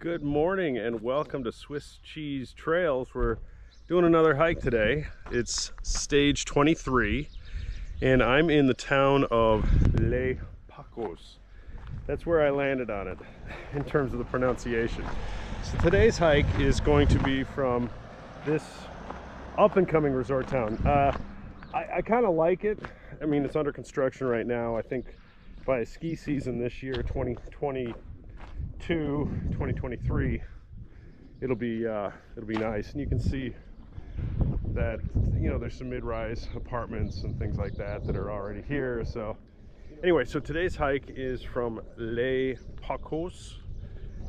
Good morning and welcome to Swiss Cheese Trails. We're doing another hike today. It's stage 23 and I'm in the town of Les Paccots. That's where I landed on it in terms of the pronunciation. So today's hike is going to be from this up-and-coming resort town. I kind of like it. I mean, it's under construction right now. I think by ski season this year, 2023, it'll be nice. And you can see that, you know, there's some mid-rise apartments and things like that are already here. So anyway, so today's hike is from Les Paccots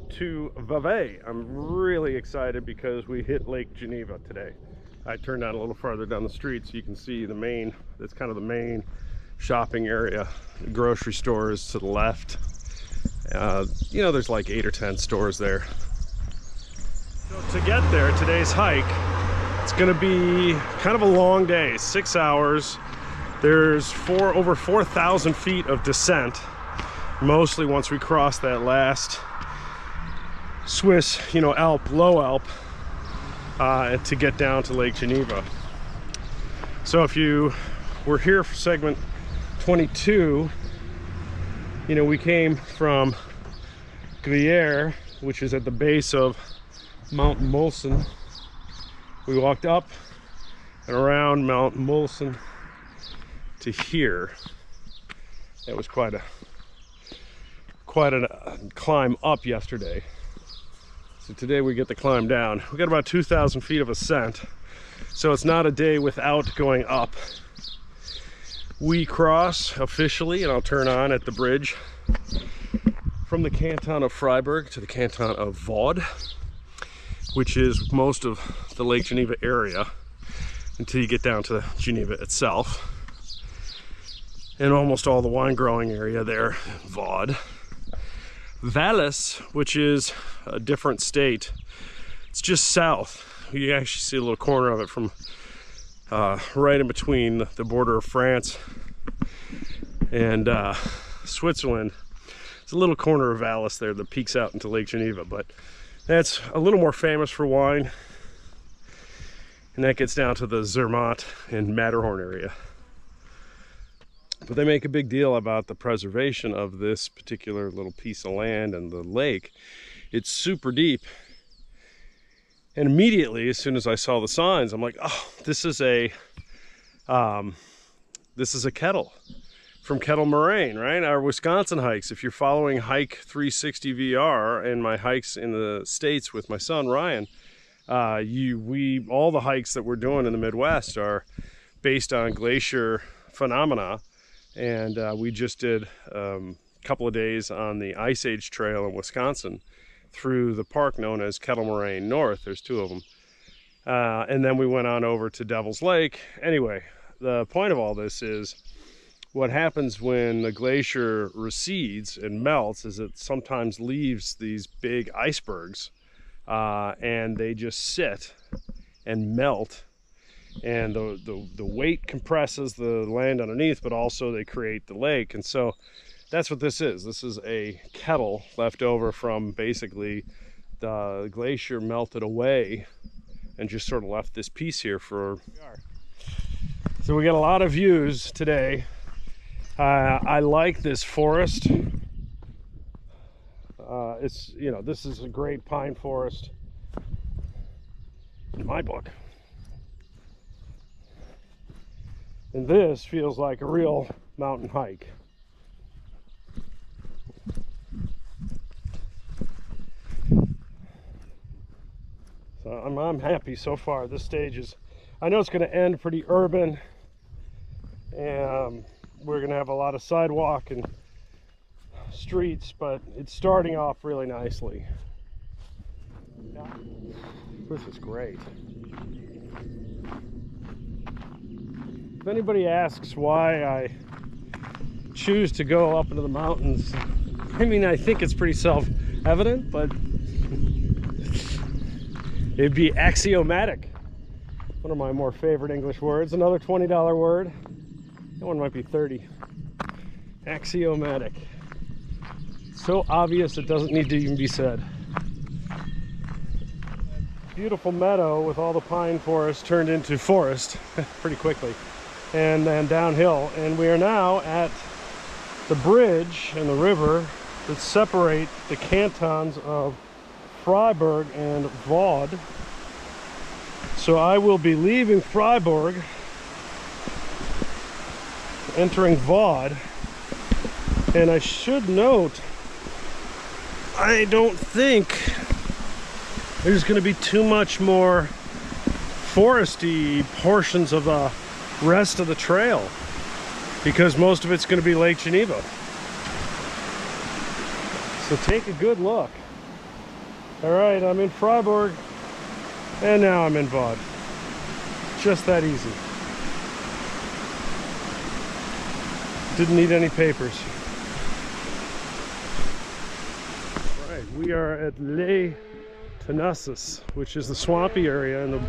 to Vevey. I'm really excited because we hit Lake Geneva today. I turned out a little farther down the street so you can see the main, that's kind of the main shopping area. The grocery store is to the left. You know, there's like 8 or 10 stores there. So to get there, today's hike, it's gonna be kind of a long day, 6 hours. There's over 4,000 feet of descent, mostly once we cross that last Swiss, you know, low Alp, to get down to Lake Geneva. So if you were here for segment 22, you know, we came from Gruyere, which is at the base of Mount Molson. We walked up and around Mount Molson to here. That was quite a climb up yesterday. So today we get to climb down. We got about 2,000 feet of ascent, so it's not a day without going up. We cross officially, and I'll turn on at the bridge, from the canton of Fryeburg to the canton of Vaud, which is most of the Lake Geneva area until you get down to Geneva itself, and almost all the wine growing area there, Vaud. Valais, which is a different state, it's just south. You actually see a little corner of it from right in between the border of France and Switzerland. It's a little corner of Valais there that peeks out into Lake Geneva, but that's a little more famous for wine, and that gets down to the Zermatt and Matterhorn area. But they make a big deal about the preservation of this particular little piece of land and the lake. It's super deep. And immediately, as soon as I saw the signs, I'm like, oh, this is a kettle from Kettle Moraine, right? Our Wisconsin hikes. If you're following Hike 360 VR and my hikes in the States with my son, Ryan, all the hikes that we're doing in the Midwest are based on glacier phenomena. And we just did a couple of days on the Ice Age Trail in Wisconsin through the park known as Kettle Moraine North. There's 2 of them. And then we went on over to Devil's Lake. Anyway, the point of all this is what happens when the glacier recedes and melts is it sometimes leaves these big icebergs and they just sit and melt. And the weight compresses the land underneath, but also they create the lake. And so that's what this is. This is a kettle left over from basically the glacier melted away and just sort of left this piece here for. So we got a lot of views today. I like this forest. It's, you know, this is a great pine forest in my book. And this feels like a real mountain hike. So I'm happy so far. This stage is, I know it's going to end pretty urban, and we're going to have a lot of sidewalk and streets, but it's starting off really nicely. This is great. If anybody asks why I choose to go up into the mountains, I mean, I think it's pretty self-evident, but it'd be axiomatic. One of my more favorite English words. Another $20 word. That one might be 30. Axiomatic. So obvious it doesn't need to even be said. beautiful meadow with all the pine forest turned into forest pretty quickly, and then downhill. And we are now at the bridge and the river that separate the cantons of Fryeburg and Vaud. So I will be leaving Fryeburg, entering Vaud, and I should note, I don't think there's going to be too much more foresty portions of the rest of the trail, because most of it's going to be Lake Geneva. So take a good look. All right, I'm in Fryeburg, and now I'm in Vaud. Just that easy. Didn't need any papers. All right, we are at Tenassus, which is the swampy area and the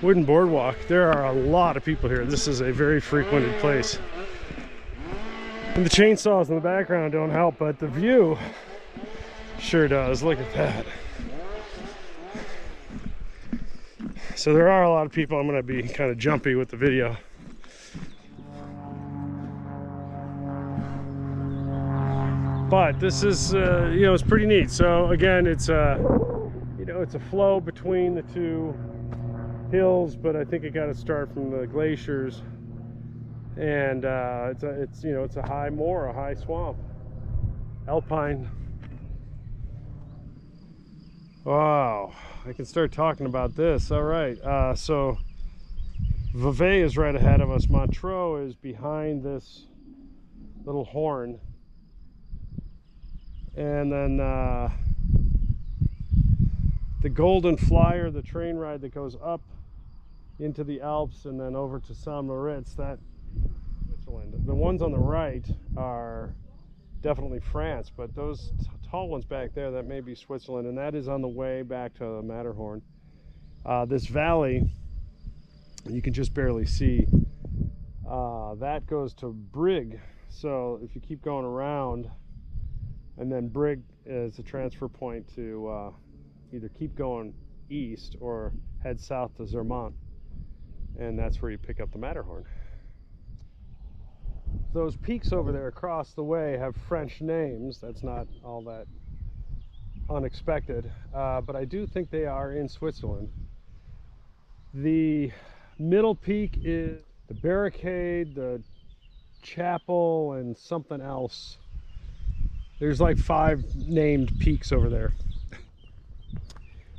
wooden boardwalk. There are a lot of people here. This is a very frequented place. And the chainsaws in the background don't help, but the view sure does. Look at that. So there are a lot of people. I'm going to be kind of jumpy with the video. But this is, you know, it's pretty neat. So again, it's you know, it's a flow between the two hills, but I think it got to start from the glaciers. And it's you know, it's a high moor, a high swamp, Alpine. Wow, I can start talking about this. All right, so Vevey is right ahead of us. Montreux is behind this little horn, and then the Golden Flyer, the train ride that goes up into the Alps and then over to Saint Moritz, that Switzerland. The ones on the right are definitely France, but those tall ones back there, that may be Switzerland, and that is on the way back to the Matterhorn. This valley, you can just barely see, that goes to Brig. So if you keep going around, and then Brig is a transfer point to either keep going east or head south to Zermatt, and that's where you pick up the Matterhorn. Those peaks over there across the way have French names. That's not all that unexpected, but I do think they are in Switzerland. The middle peak is the Barricade, the Chapel, and something else. There's like 5 named peaks over there.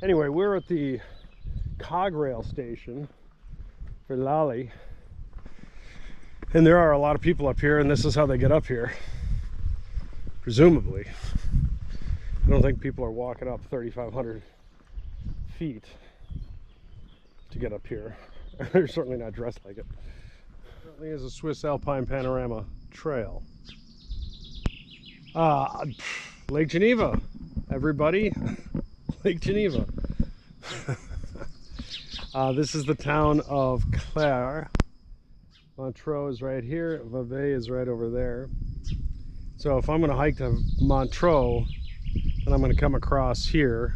Anyway, we're at the Cog Rail station for Lally. And there are a lot of people up here, and this is how they get up here, presumably. I don't think people are walking up 3,500 feet to get up here. They're certainly not dressed like it. It certainly is a Swiss Alpine Panorama trail. Lake Geneva, everybody. Lake Geneva. This is the town of Clare. Montreux is right here, Vevey is right over there. So if I'm going to hike to Montreux, then I'm going to come across here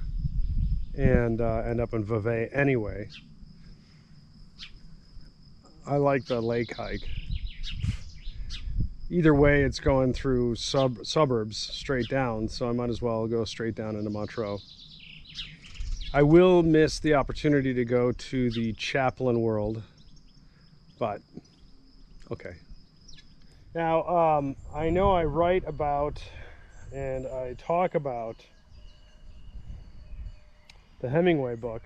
and end up in Vevey anyway. I like the lake hike. Either way, it's going through suburbs straight down, so I might as well go straight down into Montreux. I will miss the opportunity to go to the Chaplain World, but okay. Now, I know I write about and I talk about the Hemingway book,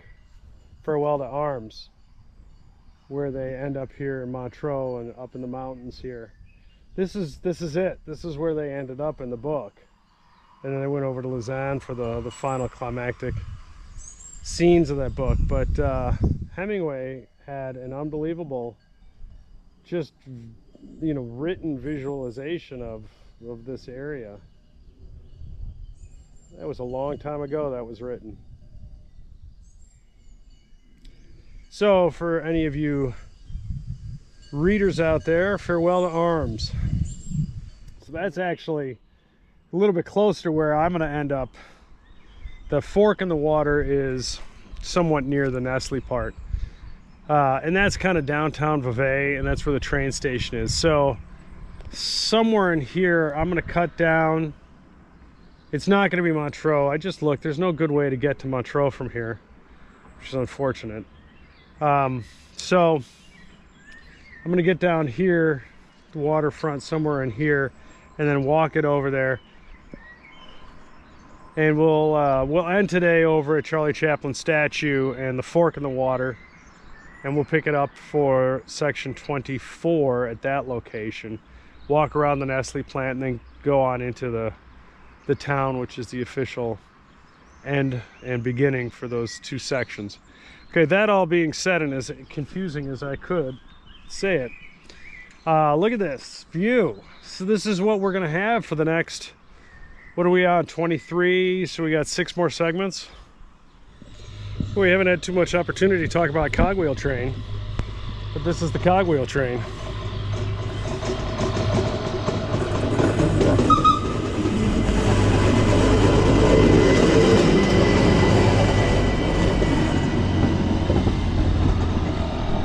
Farewell to Arms, where they end up here in Montreux and up in the mountains here. This is it. This is where they ended up in the book. And then they went over to Lausanne for the final climactic scenes of that book. But Hemingway had an unbelievable, just, you know, written visualization of this area. That was a long time ago that was written. So for any of you readers out there, Farewell to Arms. So that's actually a little bit closer to where I'm going to end up. The fork in the water is somewhat near the Nestle part. And that's kind of downtown Vevey, and that's where the train station is. So somewhere in here, I'm going to cut down. It's not going to be Montreux. I just looked. There's no good way to get to Montreux from here, which is unfortunate. So I'm going to get down here, the waterfront, somewhere in here, and then walk it over there. And we'll end today over at Charlie Chaplin statue and the fork in the water, and we'll pick it up for section 24 at that location. Walk around the Nestle plant and then go on into the town, which is the official end and beginning for those two sections. Okay, that all being said, and as confusing as I could say it, look at this view. So this is what we're gonna have for the next, what are we on, 23? So we got 6 more segments. We haven't had too much opportunity to talk about Cogwheel Train, but this is the Cogwheel Train.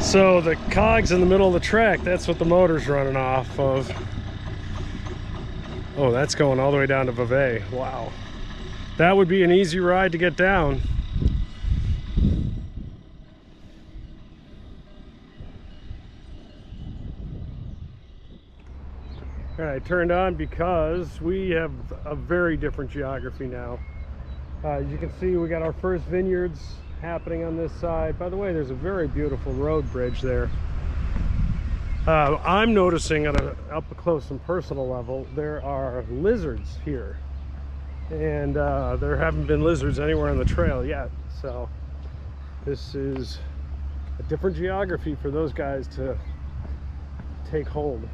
So the cog's in the middle of the track. That's what the motor's running off of. Oh, that's going all the way down to Vevey. Wow. That would be an easy ride to get down. All right, turned on because we have a very different geography now. As you can see, we got our first vineyards happening on this side. By the way, there's a very beautiful road bridge there. I'm noticing at an up close and personal level, there are lizards here, and there haven't been lizards anywhere on the trail yet. So this is a different geography for those guys to take hold.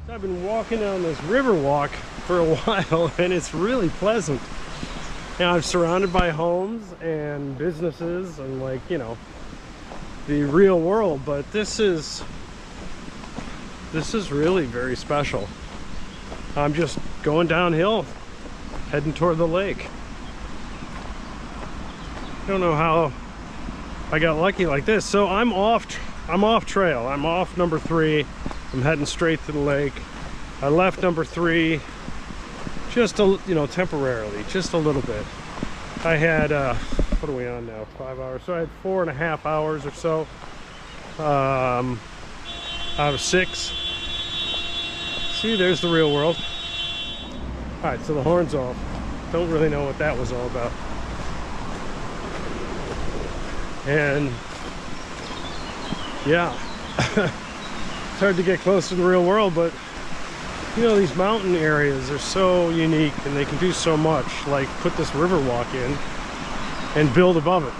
I've been walking down this Riverwalk for a while, and it's really pleasant. Now, I'm surrounded by homes and businesses and, like, you know, the real world, but this is really very special. I'm just going downhill, heading toward the lake. I don't know how I got lucky like this. So I'm off trail. I'm off number 3. I'm heading straight to the lake. I left number 3 just temporarily, just a little bit. I had what are we on now, 5 hours, so I had 4.5 hours or so out of 6. See, there's the real world. All right, so the horn's off. Don't really know what that was all about. And yeah, it's hard to get close to the real world, but you know, these mountain areas are so unique and they can do so much, like put this Riverwalk in and build above it.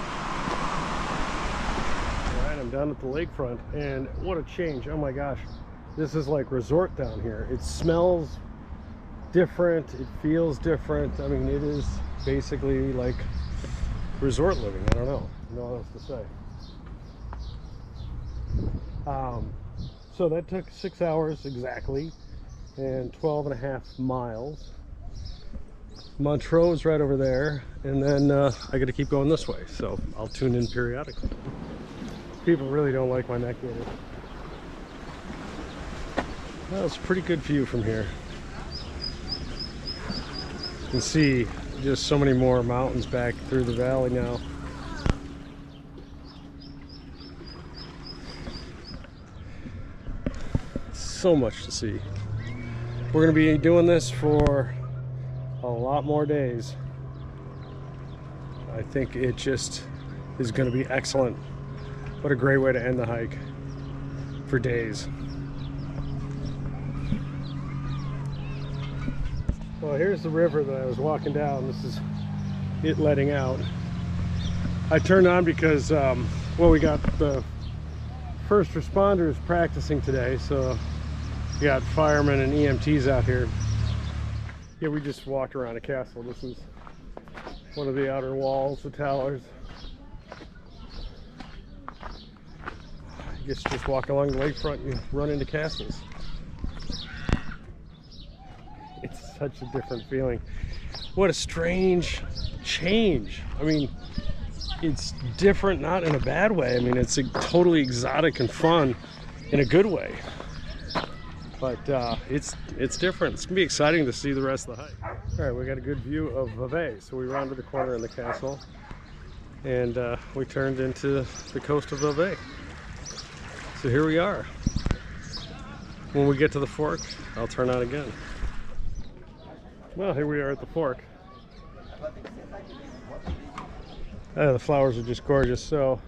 All right, I'm down at the lakefront, and what a change. Oh my gosh, this is like resort down here. It smells different, it feels different. I mean, it is basically like resort living. I don't know what else to say. So that took 6 hours exactly, and 12.5 miles. Montreux is right over there, and then I got to keep going this way, so I'll tune in periodically. People really don't like my neck gaiter. Well, it's a pretty good view from here. You can see just so many more mountains back through the valley now. So much to see. We're going to be doing this for a lot more days. I think it just is going to be excellent. What a great way to end the hike for days. Well, here's the river that I was walking down. This is it letting out. I turned on because well, we got the first responders practicing today, so we got firemen and EMTs out here. Yeah, we just walked around a castle. This is one of the outer walls, the towers. I guess you just walk along the lakefront and run into castles. It's such a different feeling. What a strange change. I mean, it's different, not in a bad way. I mean, it's totally exotic and fun in a good way. But it's different. It's gonna be exciting to see the rest of the hike. All right, we got a good view of Vevey. So we rounded the corner in the castle, and we turned into the coast of Vevey. So here we are. When we get to the fork, I'll turn on again. Well, here we are at the fork. The flowers are just gorgeous. So,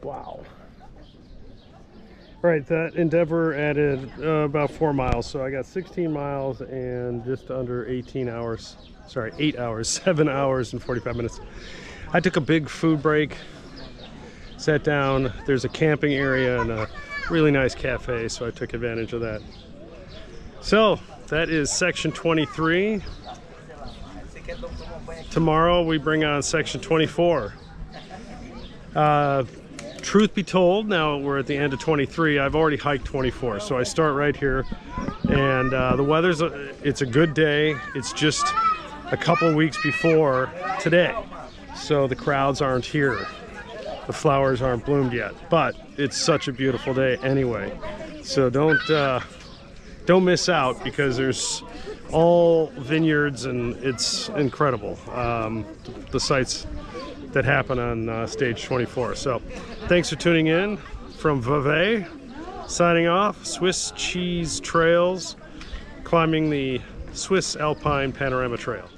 wow. Right, that endeavor added about 4 miles, so I got 16 miles and just under 18 hours. Sorry, 8 hours, 7 hours and 45 minutes. I took a big food break, sat down. There's a camping area and a really nice cafe, so I took advantage of that. So that is section 23. Tomorrow we bring on section 24. Truth be told, now we're at the end of 23. I've already hiked 24, so I start right here, and the weather's it's a good day. It's just a couple of weeks before today, so the crowds aren't here, the flowers aren't bloomed yet, but it's such a beautiful day anyway. So don't miss out, because there's all vineyards and it's incredible, the sights that happen on stage 24. So thanks for tuning in from Vevey, signing off. Swiss cheese trails, climbing the Swiss Alpine Panorama Trail.